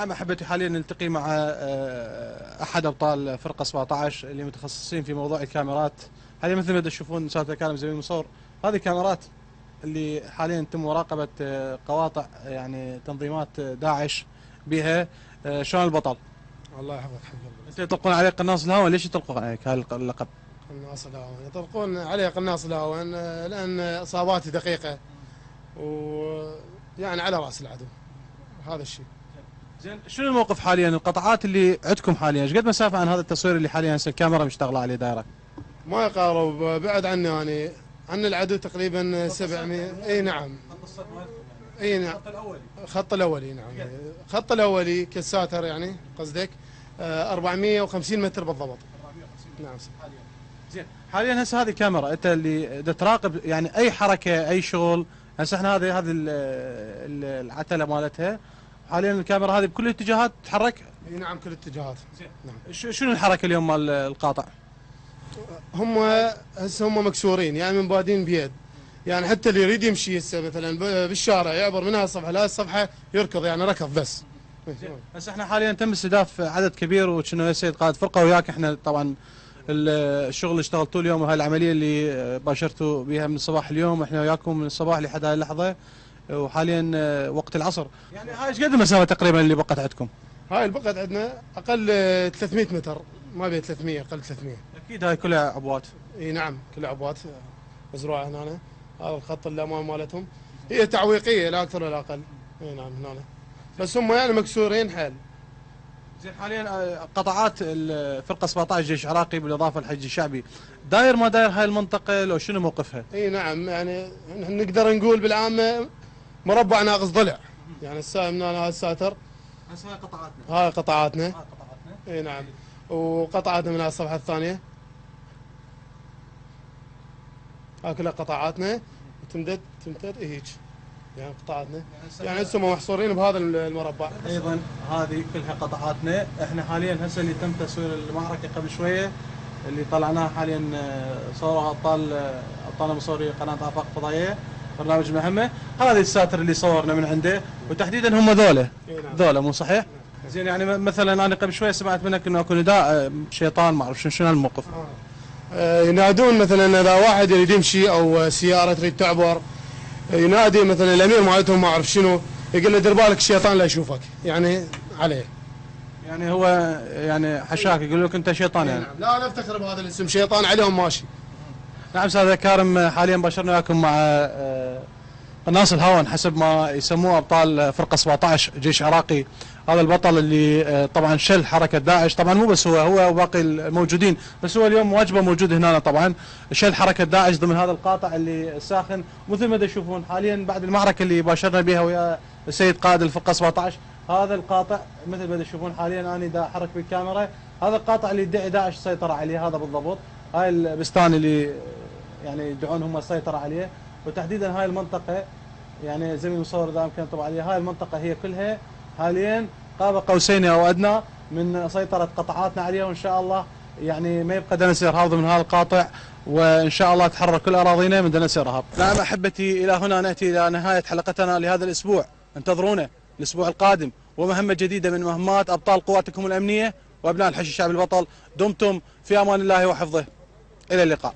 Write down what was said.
نعم احبتي، حاليا نلتقي مع احد ابطال فرقه 17 اللي متخصصين في موضوع الكاميرات. حاليا مثل ما تشوفون سادة الكرام زميل المصور، هذه كاميرات اللي حاليا تم مراقبه قواطع يعني تنظيمات داعش بها. شلون البطل؟ الله يحفظك حبيبي. انتم يطلقون عليه قناص الهوى، ليش يطلقون عليك هذا اللقب؟ قناص الهوى يطلقون عليه قناص الهوى لان اصاباته دقيقه ويعني على راس العدو، هذا الشيء. زين، شنو الموقف حاليا؟ القطعات اللي عندكم حاليا ايش قد مسافه عن هذا التصوير اللي حاليا هسه الكاميرا مشتغله عليه دايره؟ ما يقارب، بعد عني يعني عن العدو تقريبا 700. اي نعم. خط الصد مالكم اي نعم. الخط الاولي. الخط الاولي نعم. الخط الاولي كالساتر يعني قصدك 450 متر بالضبط. 450 نعم. زين، حاليا هسه هذه الكاميرا انت اللي تراقب يعني اي حركه اي شغل. هسه احنا هذه العتله مالتها، حاليا الكاميرا هذه بكل الاتجاهات تتحرك. اي نعم كل الاتجاهات. زين، نعم. شنو الحركه اليوم مال القاطع؟ هم هسه هم مكسورين يعني من بادين بيد، يعني حتى اللي يريد يمشي هسه مثلا بالشارع يعبر من هاي الصفحه لهاي الصفحه يركض يعني ركض بس. هسه احنا حاليا تم استهداف عدد كبير، وكنا يا سيد قائد فرقه وياك احنا طبعا الشغل اللي اشتغلتوه اليوم وهاي العمليه اللي باشرتوا بها من صباح اليوم، احنا وياكم من الصباح لحد هاي اللحظه وحاليا وقت العصر. يعني هاي ايش قد المسافه تقريبا اللي بقت عندكم؟ هاي اللي بقت عندنا اقل 300 متر، ما بين 300 اقل 300. اكيد هاي كلها عبوات. اي نعم كلها عبوات مزروعه هنا. هذا الخط اللي امام مالتهم هي تعويقيه لا اكثر ولا اقل. اي نعم هنا بس هم يعني مكسورين حيل. زين، حاليا قطعات الفرقه 17 جيش عراقي بالاضافه للحج الشعبي داير ما داير هاي المنطقه، لو شنو موقفها؟ اي نعم يعني نقدر نقول بالعامه مربع ناقص ضلع، يعني السائل من هذا الساتر. هسه هاي قطعاتنا. هاي قطعاتنا. هاي قطعاتنا. اي نعم. وقطعاتنا من هاي الصفحه الثانيه. هاي كلها قطعاتنا وتمتد هيك يعني قطعاتنا، يعني هسه محصورين بهذا المربع. ايضا هذه كلها قطعاتنا. احنا حاليا هسه اللي تم تصوير المعركه قبل شويه اللي طلعناها حاليا صورها ابطالنا مصوري قناه افاق فضائيه برنامج مهمه. هذه الساتر اللي صورنا من عنده، وتحديدا هم ذولا. ذولا مو صحيح؟ زين، يعني مثلا انا قبل شويه سمعت منك انه اكو نداء شيطان، ما اعرف شنو الموقف. ينادون مثلا اذا واحد يريد يمشي او سياره تريد تعبر، ينادي مثلا الامير مالتهم ما اعرف شنو، يقول له دير بالك الشيطان لا يشوفك، يعني عليه. يعني هو يعني حشاك يقول لك انت شيطان يعني. نعم. لا نفتخر بهذا الاسم، شيطان عليهم ماشي. نعم استاذ كارم، حاليا باشرنا وياكم مع قناص الهون حسب ما يسموه ابطال فرقه 17 جيش عراقي. هذا البطل اللي طبعا شل حركه داعش، طبعا مو بس هو وباقي الموجودين، بس هو اليوم واجبه موجود هنا طبعا. شل حركه داعش ضمن هذا القاطع اللي ساخن، مثل ما تشوفون حاليا بعد المعركه اللي باشرنا بها ويا السيد قائد الفرقه 17. هذا القاطع مثل ما تشوفون حاليا انا دا احرك بالكاميرا، هذا القاطع اللي يدعي داعش السيطره عليه، هذا بالضبط. هاي البستان اللي يعني يدعون هم السيطره عليه، وتحديدا هاي المنطقه يعني زميل المصور اذا امكن طبعا عليها، هاي المنطقه هي كلها حاليا قاب قوسين او ادنى من سيطره قطعاتنا عليها، وان شاء الله يعني ما يبقى دنس ارهاب من هذا القاطع، وان شاء الله تحرر كل اراضينا من دنس ارهاب. نعم احبتي، الى هنا ناتي الى نهايه حلقتنا لهذا الاسبوع، انتظرونا الاسبوع القادم ومهمه جديده من مهمات ابطال قواتكم الامنيه وابناء الحشد الشعبي البطل. دمتم في امان الله وحفظه، الى اللقاء.